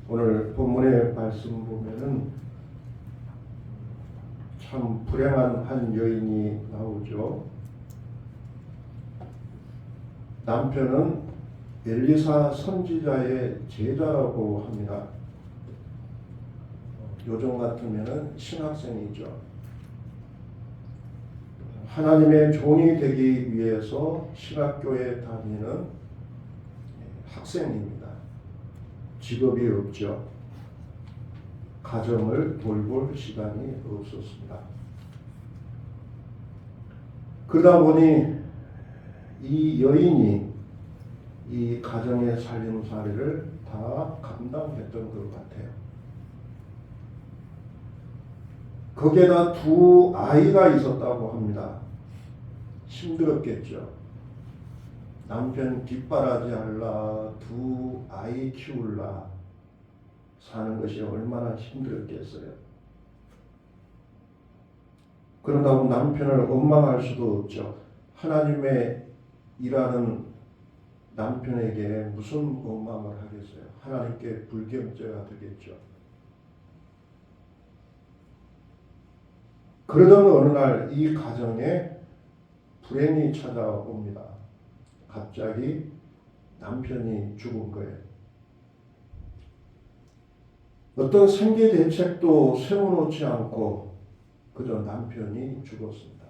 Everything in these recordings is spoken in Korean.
오늘 본문의 말씀 보면은 참 불행한 한 여인이 나오죠. 남편은 엘리사 선지자의 제자라고 합니다. 요즘 같으면은 신학생이죠. 하나님의 종이 되기 위해서 신학교에 다니는 학생입니다. 직업이 없죠. 가정을 돌볼 시간이 없었습니다. 그러다 보니 이 여인이 이 가정의 살림살이를 다 감당했던 것 같아요. 거기에다 두 아이가 있었다고 합니다. 힘들었겠죠. 남편 뒷바라지 할라, 두 아이 키울라 사는 것이 얼마나 힘들었겠어요. 그런다고 남편을 원망할 수도 없죠. 하나님의 일하는 남편에게 무슨 원망을 하겠어요. 하나님께 불경죄가 되겠죠. 그러던 어느 날 이 가정에 불행이 찾아옵니다. 갑자기 남편이 죽은 거예요. 어떤 생계 대책도 세워놓지 않고 그저 남편이 죽었습니다.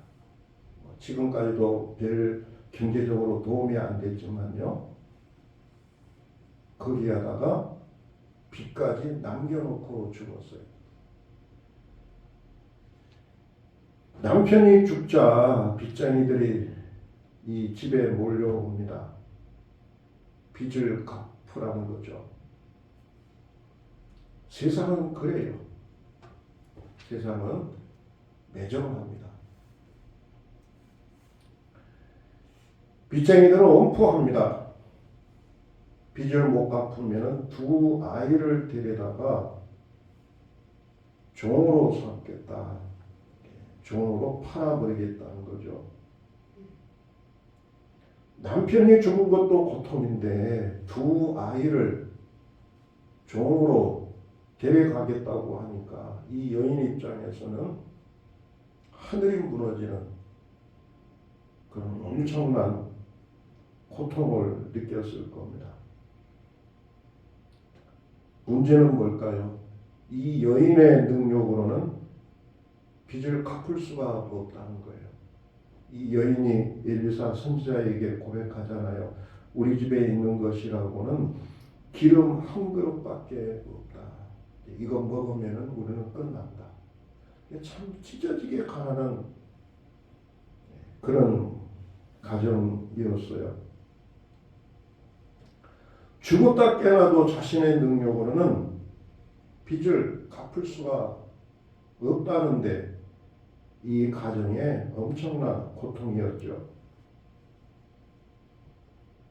지금까지도 별 경제적으로 도움이 안 됐지만요. 거기에다가 빚까지 남겨놓고 죽었어요. 남편이 죽자 빚쟁이들이 이 집에 몰려옵니다. 빚을 갚으라는 거죠. 세상은 그래요. 세상은 매정합니다. 빚쟁이들은 엄포합니다. 빚을 못 갚으면 두 아이를 데려다가 종으로 삼겠다. 종으로 팔아버리겠다는 거죠. 남편이 죽은 것도 고통인데 두 아이를 종으로 데려가겠다고 하니까 이 여인 입장에서는 하늘이 무너지는 그런 엄청난 고통을 느꼈을 겁니다. 문제는 뭘까요? 이 여인의 능력으로는 빚을 갚을 수가 없다는 거예요. 이 여인이 엘리사 선지자에게 고백하잖아요. 우리 집에 있는 것이라고는 기름 한 그릇밖에 없다. 이거 먹으면 우리는 끝난다. 참 찢어지게 가는 그런 가정이었어요. 죽었다 깨어나도 자신의 능력으로는 빚을 갚을 수가 없다는데 이 가정에 엄청난 고통이었죠.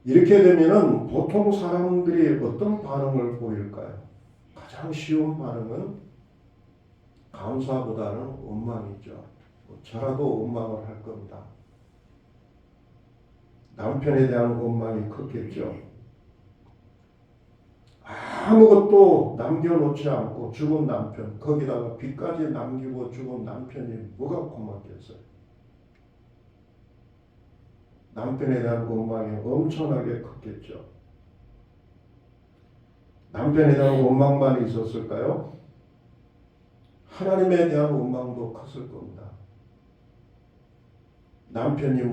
이렇게 되면은 보통 사람들이 어떤 반응을 보일까요? 가장 쉬운 반응은 감사보다는 원망이죠. 저라도 원망을 할 겁니다. 남편에 대한 원망이 컸겠죠. 아무것도 남겨놓지 않고 죽은 남편, 거기다가 빚까지 남기고 죽은 남편이 뭐가 고맙겠어요. 남편에 대한 원망이 엄청나게 컸겠죠. 남편에 대한 원망만 있었을까요? 하나님에 대한 원망도 컸을 겁니다. 남편이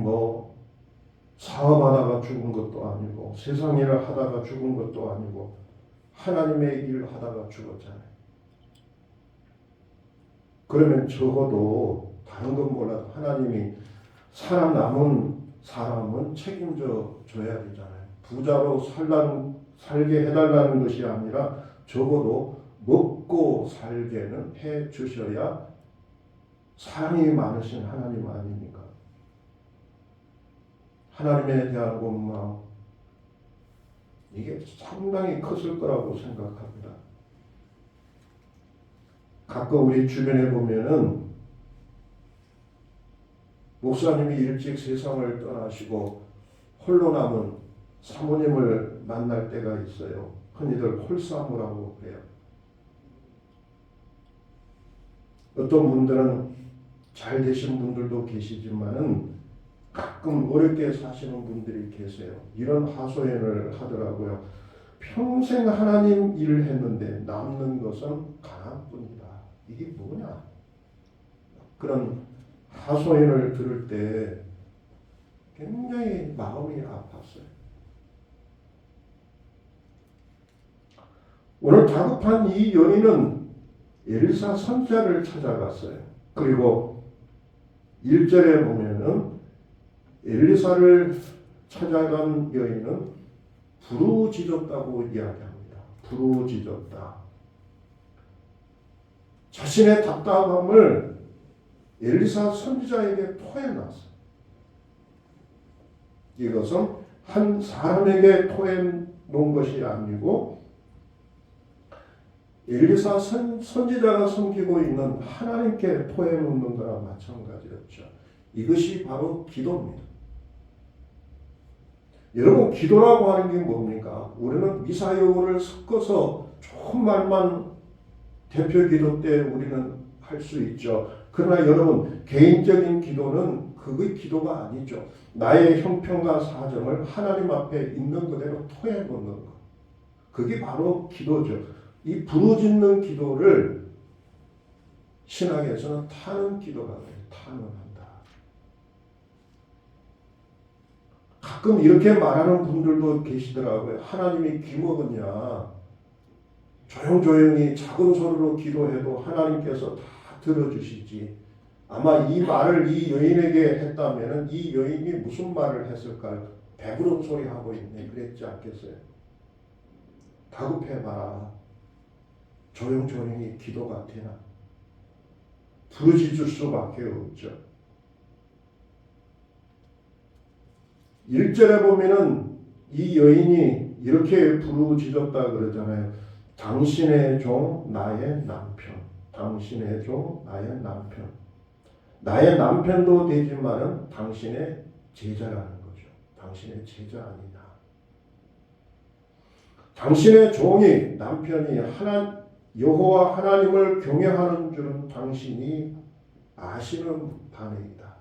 사업하다가 죽은 것도 아니고 세상 일을 하다가 죽은 것도 아니고 하나님의 일을 하다가 죽었잖아요. 그러면 적어도 다른 건 몰라도 하나님이 살아남은 사람은 책임져 줘야 되잖아요. 부자로 살게 해달라는 것이 아니라 적어도 먹고 살게는 해 주셔야 사랑이 많으신 하나님 아닙니까? 하나님에 대한 원망, 이게 상당히 컸을 거라고 생각합니다. 가끔 우리 주변에 보면은 목사님이 일찍 세상을 떠나시고 홀로 남은 사모님을 만날 때가 있어요. 흔히들 홀사무라고 해요. 어떤 분들은 잘 되신 분들도 계시지만은 가끔 어렵게 사시는 분들이 계세요. 이런 하소연을 하더라고요. 평생 하나님 일을 했는데 남는 것은 가난뿐이다. 이게 뭐냐? 그런 하소연을 들을 때 굉장히 마음이 아팠어요. 오늘 다급한 이 여인은 엘리사 선지자를 찾아갔어요. 그리고 1절에 보면은 엘리사를 찾아간 여인은 부르짖었다고 이야기합니다. 부르짖었다. 자신의 답답함을 엘리사 선지자에게 토해놨어요. 이것은 한 사람에게 토해놓은 것이 아니고 엘리사 선지자가 섬기고 있는 하나님께 토해놓는 거나 마찬가지였죠. 이것이 바로 기도입니다. 여러분, 기도라고 하는 게 뭡니까? 우리는 미사여를 섞어서 좋은 말만 대표 기도 때 우리는 할 수 있죠. 그러나 여러분, 개인적인 기도는 그게 기도가 아니죠. 나의 형편과 사정을 하나님 앞에 있는 그대로 토해놓는 것. 그게 바로 기도죠. 이 부르짖는 기도를 신학에서는 타는 기도가 돼요. 타는한다. 가끔 이렇게 말하는 분들도 계시더라고요. 하나님이 귀먹었냐? 조용조용히 작은 소리로 기도해도 하나님께서 다 들어주시지. 아마 이 말을 이 여인에게 했다면 이 여인이 무슨 말을 했을까요? 배부른 소리 하고 있네. 그랬지 않겠어요? 다급해봐라. 조용조용히 기도가 되나? 부르짖을 수밖에 없죠. 1절에 보면은 이 여인이 이렇게 부르짖었다 그러잖아요. 당신의 종 나의 남편. 당신의 종 나의 남편. 나의 남편도 되지만은 당신의 제자라는 거죠. 당신의 제자 아니냐. 당신의 종이 남편이 여호와 하나님을 경외하는 줄은 당신이 아시는 바입니다.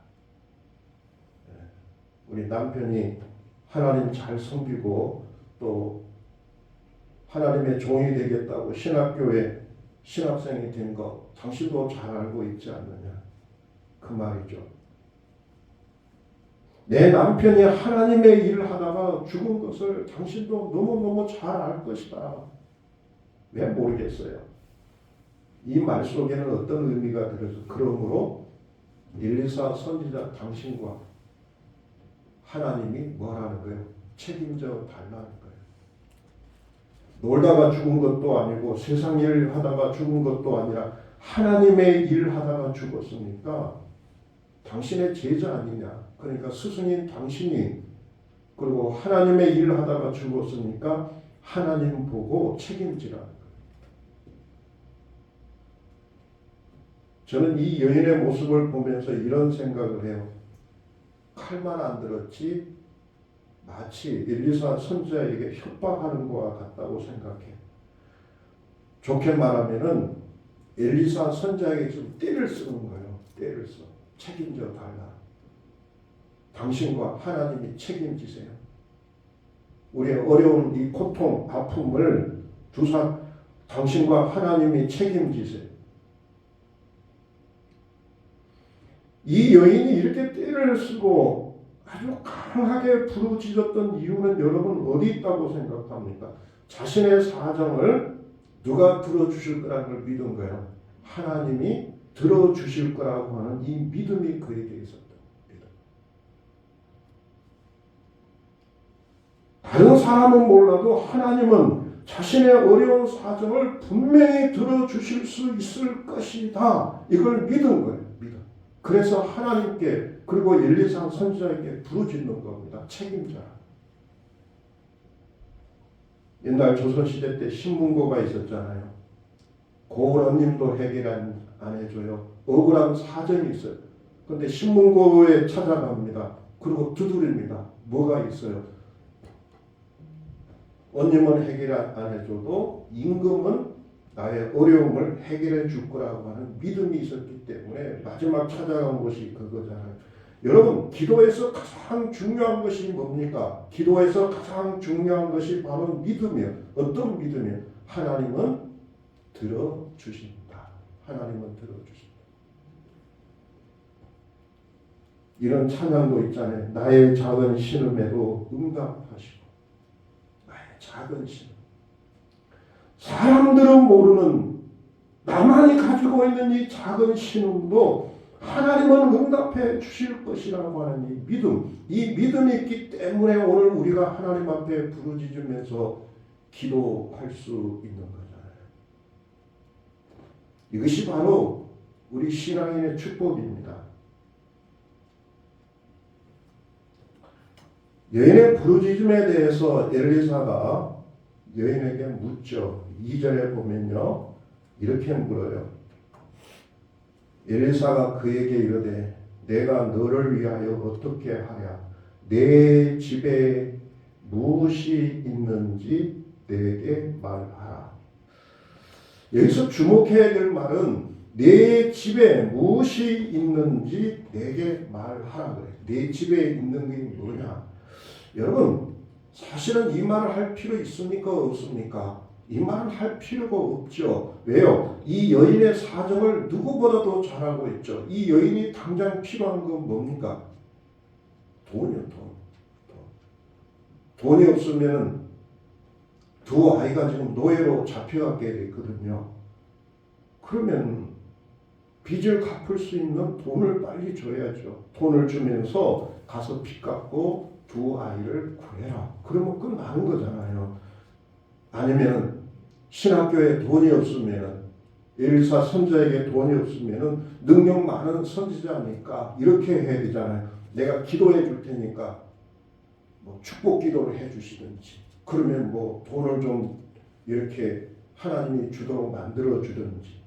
우리 남편이 하나님 잘 섬기고 또 하나님의 종이 되겠다고 신학교에 신학생이 된 거 당신도 잘 알고 있지 않느냐. 그 말이죠. 내 남편이 하나님의 일을 하다가 죽은 것을 당신도 너무너무 잘 알 것이다. 왜 모르겠어요. 이 말 속에는 어떤 의미가 들어서 그러므로 엘리사 선지자 당신과 하나님이 뭐라는 거예요? 책임져 달라는 거예요. 놀다가 죽은 것도 아니고 세상 일을 하다가 죽은 것도 아니라 하나님의 일을 하다가 죽었으니까 당신의 제자 아니냐. 그러니까 스승인 당신이 그리고 하나님의 일을 하다가 죽었으니까 하나님 보고 책임지라는 거예요. 저는 이 여인의 모습을 보면서 이런 생각을 해요. 칼만 안 들었지 마치 엘리사 선지자에게 협박하는 것과 같다고 생각해. 좋게 말하면은 엘리사 선지자에게 좀 떼를 쓰는 거예요. 떼를 써. 책임져 달라. 당신과 하나님이 책임지세요. 우리의 어려운 이 고통, 아픔을 당신과 하나님이 책임지세요. 이 여인이 이렇게 떼를 쓰고 아주 강하게 부르짖었던 이유는 여러분 어디 있다고 생각합니까? 자신의 사정을 누가 들어주실 거라는 걸 믿은 거예요. 하나님이 들어주실 거라고 하는 이 믿음이 그에게 있었다. 다른 사람은 몰라도 하나님은 자신의 어려운 사정을 분명히 들어주실 수 있을 것이다. 이걸 믿은 거예요. 그래서 하나님께 그리고 엘리사 선지자에게 부르짖는 겁니다. 책임자. 옛날 조선시대 때 신문고가 있었잖아요. 고은님도 해결 안 해줘요. 억울한 사정이 있어요. 그런데 신문고에 찾아갑니다. 그리고 두드립니다. 뭐가 있어요? 원님은 해결 안 해줘도 임금은 나의 어려움을 해결해 줄 거라고 하는 믿음이 있었기 때문에 마지막 찾아간 것이 그거잖아요. 여러분, 기도에서 가장 중요한 것이 뭡니까? 기도에서 가장 중요한 것이 바로 믿음이에요. 어떤 믿음이에요? 하나님은 들어주신다. 하나님은 들어주신다. 이런 찬양도 있잖아요. 나의 작은 신음에도 응답하시고. 나의 작은 신음. 사람들은 모르는 나만이 가지고 있는 이 작은 신음도 하나님은 응답해 주실 것이라고 하는 이 믿음. 이 믿음이 있기 때문에 오늘 우리가 하나님 앞에 부르짖으면서 기도할 수 있는 거잖아요. 이것이 바로 우리 신앙인의 축복입니다. 여인의 부르짖음에 대해서 엘리사가 여인에게 묻죠. 2절에 보면요. 이렇게 물어요. 엘리사가 그에게 이르되 내가 너를 위하여 어떻게 하랴? 내 집에 무엇이 있는지 내게 말하라. 여기서 주목해야 될 말은 내 집에 무엇이 있는지 내게 말하라 그래. 내 집에 있는 게 뭐냐? 여러분, 사실은 이 말을 할 필요 있습니까? 없습니까? 이 말을 할 필요가 없죠. 왜요? 이 여인의 사정을 누구보다도 잘 알고 있죠. 이 여인이 당장 필요한 건 뭡니까? 돈이요, 돈. 돈이 없으면 두 아이가 지금 노예로 잡혀가게 됐거든요. 그러면 빚을 갚을 수 있는 돈을 빨리 줘야죠. 돈을 주면서 가서 빚 갚고 두 아이를 구해라. 그러면 끝나는 거잖아요. 아니면 신학교에 돈이 없으면 엘리사 선지자에게 돈이 없으면 능력 많은 선지자니까 이렇게 해야 되잖아요. 내가 기도해 줄 테니까 뭐 축복 기도를 해 주시든지 그러면 뭐 돈을 좀 이렇게 하나님이 주도록 만들어 주든지.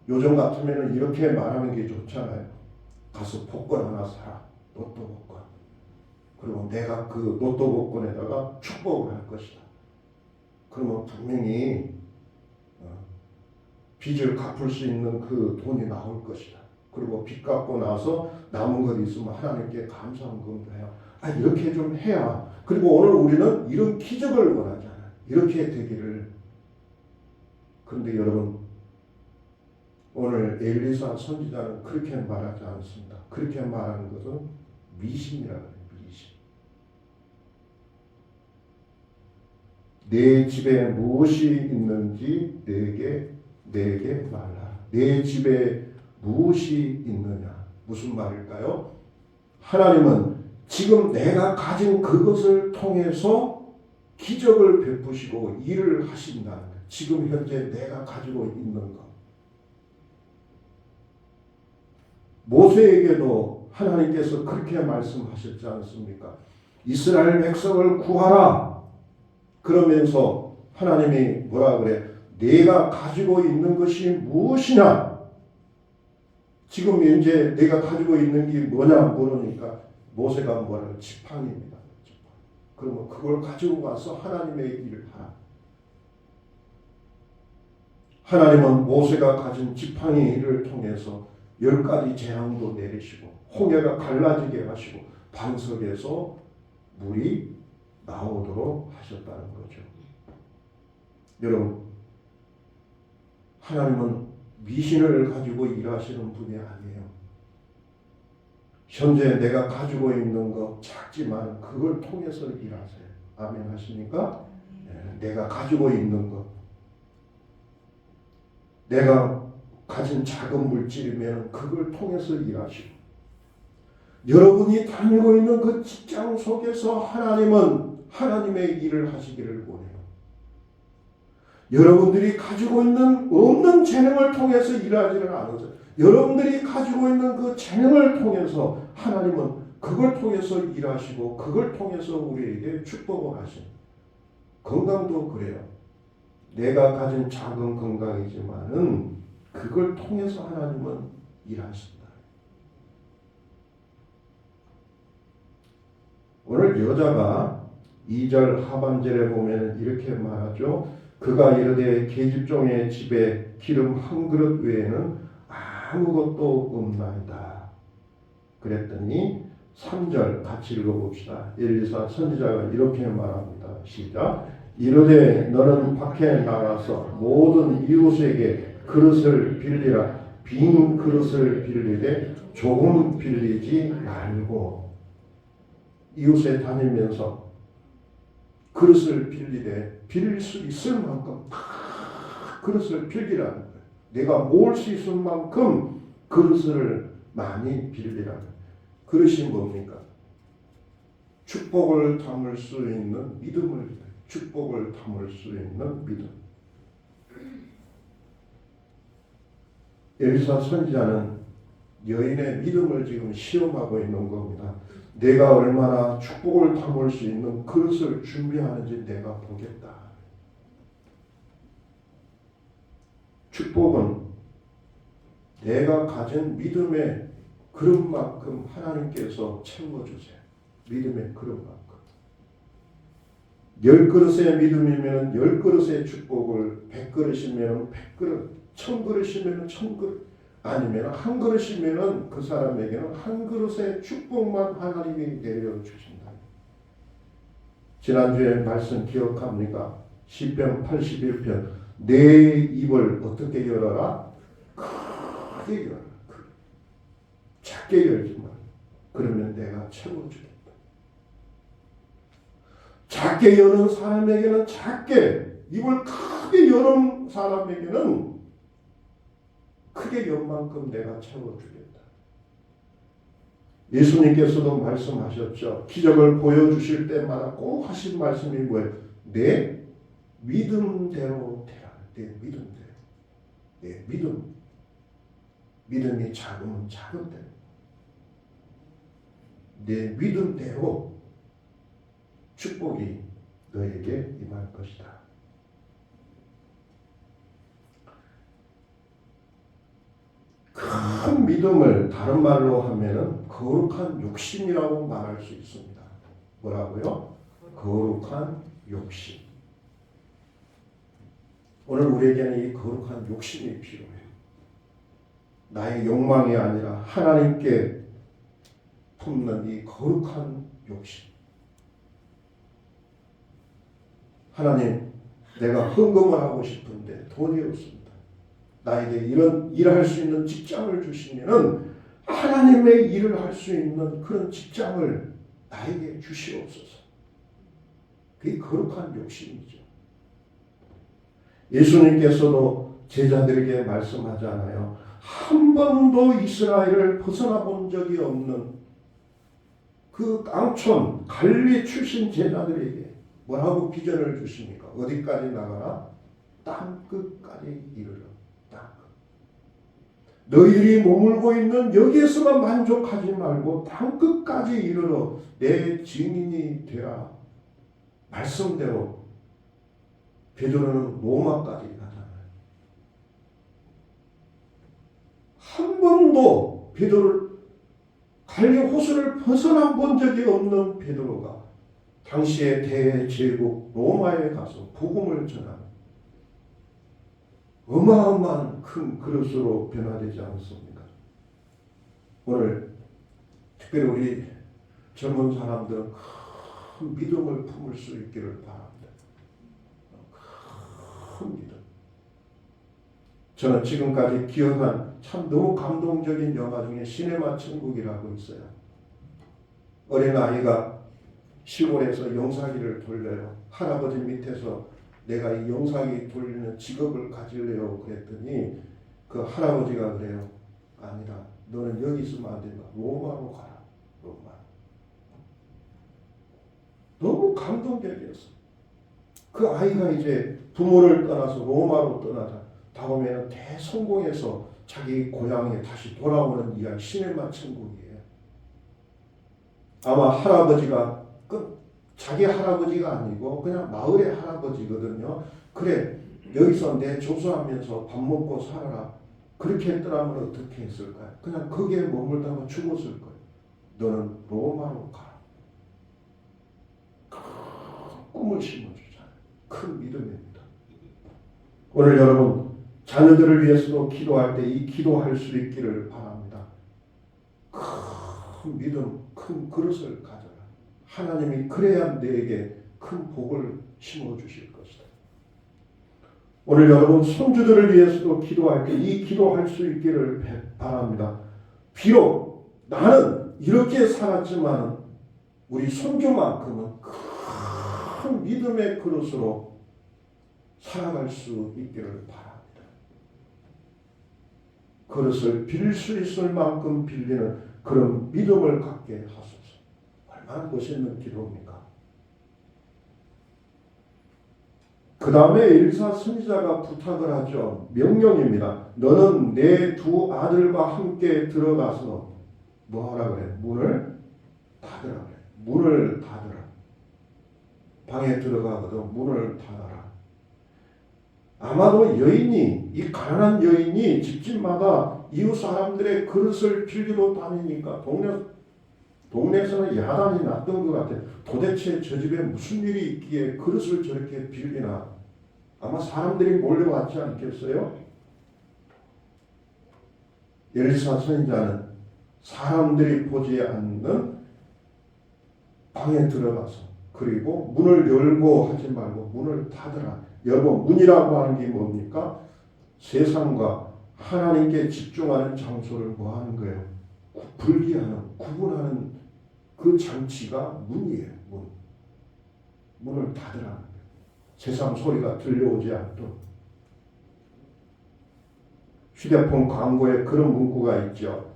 요즘 같으면 이렇게 말하는 게 좋잖아요. 가서 복권 하나 사라. 로또 복권. 그리고 내가 그 로또 복권에다가 축복을 할 것이다. 그러면 분명히 빚을 갚을 수 있는 그 돈이 나올 것이다. 그리고 빚 갚고 나서 남은 것 있으면 하나님께 감사한 건가요? 이렇게 좀 해야. 그리고 오늘 우리는 이런 기적을 원하잖아요. 이렇게 되기를. 그런데 여러분, 오늘 엘리사 선지자는 그렇게 말하지 않습니다. 그렇게 말하는 것은 미신이라고 해요. 미신. 내 집에 무엇이 있는지 내게 말하라. 내 집에 무엇이 있느냐? 무슨 말일까요? 하나님은 지금 내가 가진 그것을 통해서 기적을 베푸시고 일을 하신다는 거예요. 지금 현재 내가 가지고 있는 것. 모세에게도 하나님께서 그렇게 말씀하셨지 않습니까? 이스라엘 백성을 구하라. 그러면서 하나님이 뭐라 그래? 내가 가지고 있는 것이 무엇이냐? 지금 현재 내가 가지고 있는 게 뭐냐 물으니까 모세가 뭐라고? 지팡이입니다. 그러면 그걸 가지고 가서 하나님의 일을 하라. 하나님은 모세가 가진 지팡이를 통해서 10가지 재앙도 내리시고 홍해가 갈라지게 하시고 반석에서 물이 나오도록 하셨다는 거죠. 여러분, 하나님은 미신을 가지고 일하시는 분이 아니에요. 현재 내가 가지고 있는 것 작지만 그걸 통해서 일하세요. 아멘 하십니까? 내가 가지고 있는 것. 내가 가진 작은 물질이면 그걸 통해서 일하시고, 여러분이 다니고 있는 그 직장 속에서 하나님은 하나님의 일을 하시기를 원해요. 여러분들이 가지고 있는 없는 재능을 통해서 일하지는 않으세요. 여러분들이 가지고 있는 그 재능을 통해서 하나님은 그걸 통해서 일하시고 그걸 통해서 우리에게 축복을 하시는. 건강도 그래요. 내가 가진 작은 건강이지만은 그걸 통해서 하나님은 일하신다. 오늘 여자가 2절 하반절에 보면 이렇게 말하죠. 그가 이르되 계집종의 집에 기름 한 그릇 외에는 아무것도 없나이다. 그랬더니 3절 같이 읽어봅시다. 엘리사 선지자가 이렇게 말합니다. 시작. 이르되 너는 밖에 나가서 모든 이웃에게 그릇을 빌리라. 빈 그릇을 빌리되 조금 빌리지 말고. 이웃에 다니면서 그릇을 빌리되 빌릴 수 있을 만큼 다 그릇을 빌리라는 거예요. 내가 모을 수 있을 만큼 그릇을 많이 빌리라는 거예요. 그릇이 뭡니까? 축복을 담을 수 있는 믿음을, 축복을 담을 수 있는 믿음. 엘리사 선지자는 여인의 믿음을 지금 시험하고 있는 겁니다. 내가 얼마나 축복을 담을 수 있는 그릇을 준비하는지 내가 보겠다. 축복은 내가 가진 믿음의 그릇만큼 하나님께서 채워주세요. 믿음의 그릇만큼. 10그릇의 믿음이면 10그릇의 축복을, 100그릇이면 100그릇, 1000그릇이면 1000그릇, 아니면 한 그릇이면 그 사람에게는 한 그릇의 축복만 하나님이 내려주신다. 지난주에 말씀 기억합니까? 시편 81편. 내 입을 어떻게 열어라? 크게 열어라. 작게 열지 마. 그러면 내가 채워주겠다. 작게 여는 사람에게는 작게, 입을 크게 여는 사람에게는 크게 연 만큼 내가 채워주겠다. 예수님께서도 말씀하셨죠. 기적을 보여주실 때마다 꼭 하신 말씀이 뭐예요? 내 믿음대로 되라. 내 믿음대로. 내 믿음. 믿음이 작으면 작은 대로. 내 믿음대로 축복이 너에게 임할 것이다. 큰 믿음을 다른 말로 하면은 거룩한 욕심이라고 말할 수 있습니다. 뭐라고요? 거룩한 욕심. 오늘 우리에게는 이 거룩한 욕심이 필요해요. 나의 욕망이 아니라 하나님께 품는 이 거룩한 욕심. 하나님, 내가 헌금을 하고 싶은데 돈이 없습니다. 나에게 이런 일할 수 있는 직장을 주시면은 하나님의 일을 할 수 있는 그런 직장을 나에게 주시옵소서. 그게 거룩한 욕심이죠. 예수님께서도 제자들에게 말씀하잖아요. 한 번도 이스라엘을 벗어나 본 적이 없는 그 깡촌 갈릴리 출신 제자들에게 뭐라고 비전을 주십니까? 어디까지 나가라? 땅끝까지 이르러. 너희들이 머물고 있는 여기에서만 만족하지 말고 땅끝까지 이르러 내 증인이 되라. 말씀대로 베드로는 로마까지 가잖아요. 한 번도 베드로를 갈릴리 호수를 벗어나 본 적이 없는 베드로가 당시의 대제국 로마에 가서 복음을 전하는 어마어마한 큰 그릇으로 변화되지 않습니까? 오늘 특별히 우리 젊은 사람들은 큰 믿음을 품을 수 있기를 바랍니다. 큰 믿음. 저는 지금까지 기억한 참 너무 감동적인 영화 중에 시네마 천국이라고 있어요. 어린아이가 시골에서 영상기를 돌려요. 할아버지 밑에서 내가 이 영상기 돌리는 직업을 가질래요. 그랬더니 그 할아버지가 그래요. 아니다. 너는 여기 있으면 안 된다. 로마로 가라. 로마. 너무 감동적이었어. 그 아이가 이제 부모를 떠나서 로마로 떠나자. 다음에는 대성공해서 자기 고향에 다시 돌아오는 이야기, 시네마 천국이에요. 아마 할아버지가 자기 할아버지가 아니고 그냥 마을의 할아버지거든요. 그래, 여기서 내 조수하면서 밥 먹고 살아라. 그렇게 했더라면 어떻게 했을까요? 그냥 거기에 머물다가 죽었을 거예요. 너는 로마로 가라. 꿈을 심어주잖아요. 큰 믿음입니다. 오늘 여러분 자녀들을 위해서도 기도할 때 이 기도할 수 있기를 바랍니다. 큰 믿음, 큰 그릇을 가져라. 하나님이 그래야 내게 큰 복을 심어주실 것이다. 오늘 여러분 손주들을 위해서도 기도할 때 이 기도할 수 있기를 바랍니다. 비록 나는 이렇게 살았지만 우리 손주만큼은 큰 믿음의 그릇으로 살아갈 수 있기를 바랍니다. 그릇을 빌릴 수 있을 만큼 빌리는 그런 믿음을 갖게 하소서. 얼마나 멋있는 기도입니까? 그 다음에 엘리사 선지자가 부탁을 하죠. 명령입니다. 너는 내 두 아들과 함께 들어가서 뭐 하라 그래? 문을 닫으라 그래. 문을 닫으라. 방에 들어가거든 문을 닫아라. 아마도 여인이, 이 가난한 여인이 집집마다 이웃 사람들의 그릇을 빌리러 다니니까 동네에서는 야단이 났던 것 같아요. 도대체 저 집에 무슨 일이 있기에 그릇을 저렇게 빌리나. 아마 사람들이 몰려왔지 않겠어요? 엘리사 선지자는 사람들이 보지 않는 방에 들어가서 그리고 문을 열고 하지 말고 문을 닫으라. 여러분 문이라고 하는 게 뭡니까? 세상과 하나님께 집중하는 장소를 뭐 하는 거예요? 분리하는, 구분하는 그 장치가 문이에요. 문을 닫으라는 거예요. 세상 소리가 들려오지 않도록. 휴대폰 광고에 그런 문구가 있죠.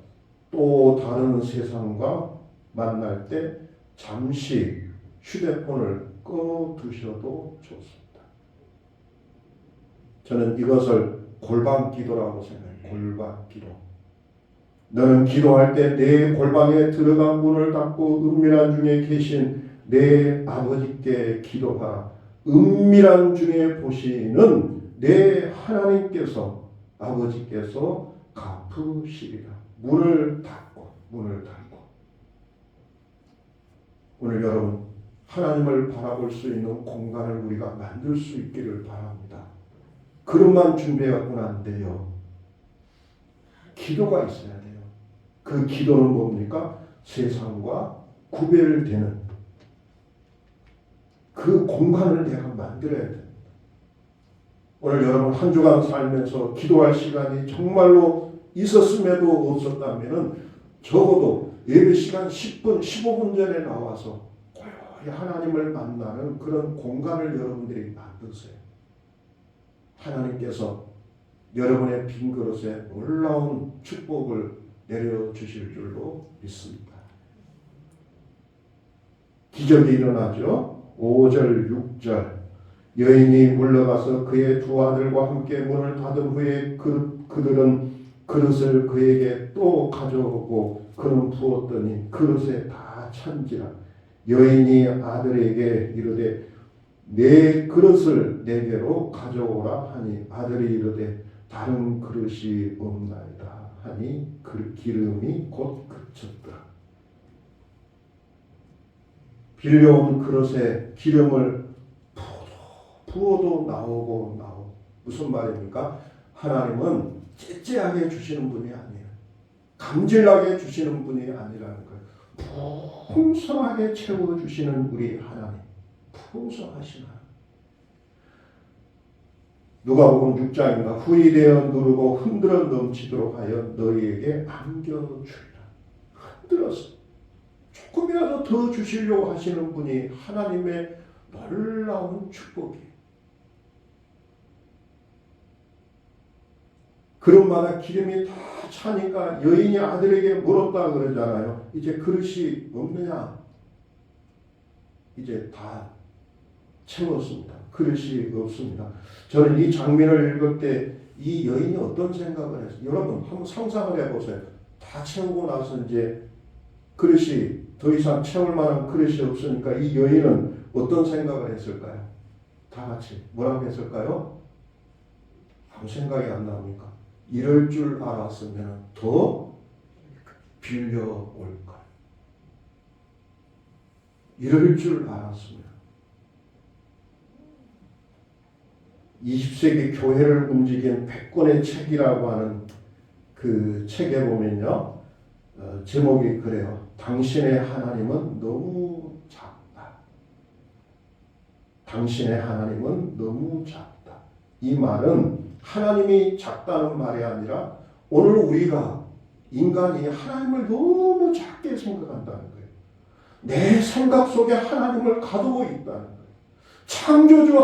또 다른 세상과 만날 때 잠시 휴대폰을 꺼두셔도 좋습니다. 저는 이것을 골방 기도라고 생각해요. 골방 기도. 너는 기도할 때 내 골방에 들어간 문을 닫고 은밀한 중에 계신 내 아버지께 기도하라. 은밀한 중에 보시는 내 하나님께서 아버지께서 갚으시리라. 문을 닫고 오늘 여러분 하나님을 바라볼 수 있는 공간을 우리가 만들 수 있기를 바랍니다. 그릇만 준비해갖고는 안 돼요. 기도가 있어야 돼요. 그 기도는 뭡니까? 세상과 구별되는 그 공간을 내가 만들어야 돼요. 오늘 여러분 한 주간 살면서 기도할 시간이 정말로 있었음에도 없었다면 적어도 예배 시간 10분, 15분 전에 나와서 고요히 하나님을 만나는 그런 공간을 여러분들이 만드세요. 하나님께서 여러분의 빈 그릇에 놀라운 축복을 내려주실 줄로 믿습니다. 기적이 일어나죠. 5절, 6절. 여인이 물러가서 그의 두 아들과 함께 문을 닫은 후에 그들은 그릇을 그에게 또 가져오고 그는 부었더니 그릇에 다 찬지라. 여인이 아들에게 이르되 내 그릇을 내게로 가져오라 하니 아들이 이르되 다른 그릇이 없나이다 하니 그 기름이 곧 그쳤더라. 빌려온 그릇에 기름을 부어도 나오고 무슨 말입니까? 하나님은 째째하게 주시는 분이 아니에요. 감질나게 주시는 분이 아니라는 거예요. 풍성하게 채워주시는 우리 하나님. 풍성하신 하나님. 누가복음 6장입니다. 후이되어 누르고 흔들어 넘치도록 하여 너희에게 안겨주리라. 흔들어서 조금이라도 더 주시려고 하시는 분이 하나님의 놀라운 축복이에요. 그릇마다 기름이 다 차니까 여인이 아들에게 물었다 그러잖아요. 이제 그릇이 없느냐? 이제 다 채웠습니다. 그릇이 없습니다. 저는 이 장면을 읽을 때 이 여인이 어떤 생각을 했어요? 여러분 한번 상상을 해보세요. 다 채우고 나서 이제 그릇이 더 이상 채울 만한 그릇이 없으니까 이 여인은 어떤 생각을 했을까요? 다 같이 뭐라고 했을까요? 아무 생각이 안 나옵니까? 이럴 줄 알았으면 더 빌려올 걸. '이럴 줄 알았으면 20세기 교회를 움직인 100권의 책이라고 하는 그 책에 보면요. 제목이 그래요. 당신의 하나님은 너무 작다. 당신의 하나님은 너무 작다. 이 말은 하나님이 작다는 말이 아니라 오늘 우리가 인간이 하나님을 너무 작게 생각한다는 거예요. 내 생각 속에 하나님을 가두고 있다는 거예요. 창조주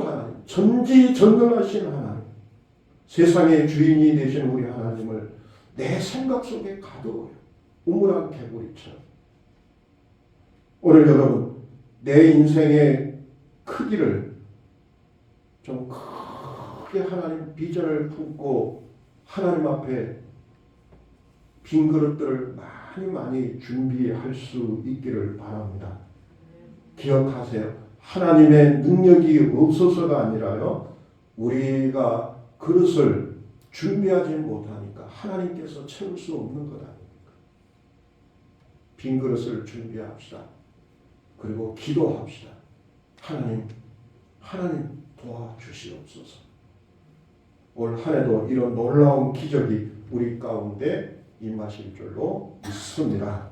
하나님, 전지전능하신 하나님, 세상의 주인이 되신 우리 하나님을 내 생각 속에 가둬요. 우물안 개구리처럼. 오늘 여러분, 내 인생의 크기를 좀 크게 하나님 비전을 품고 하나님 앞에 빈 그릇들을 많이 준비할 수 있기를 바랍니다. 기억하세요. 하나님의 능력이 없어서가 아니라요. 우리가 그릇을 준비하지 못하니까 하나님께서 채울 수 없는 것 아닙니까? 빈 그릇을 준비합시다. 그리고 기도합시다. 하나님 도와주시옵소서. 올 한 해도 이런 놀라운 기적이 우리 가운데 임하실 줄로 믿습니다.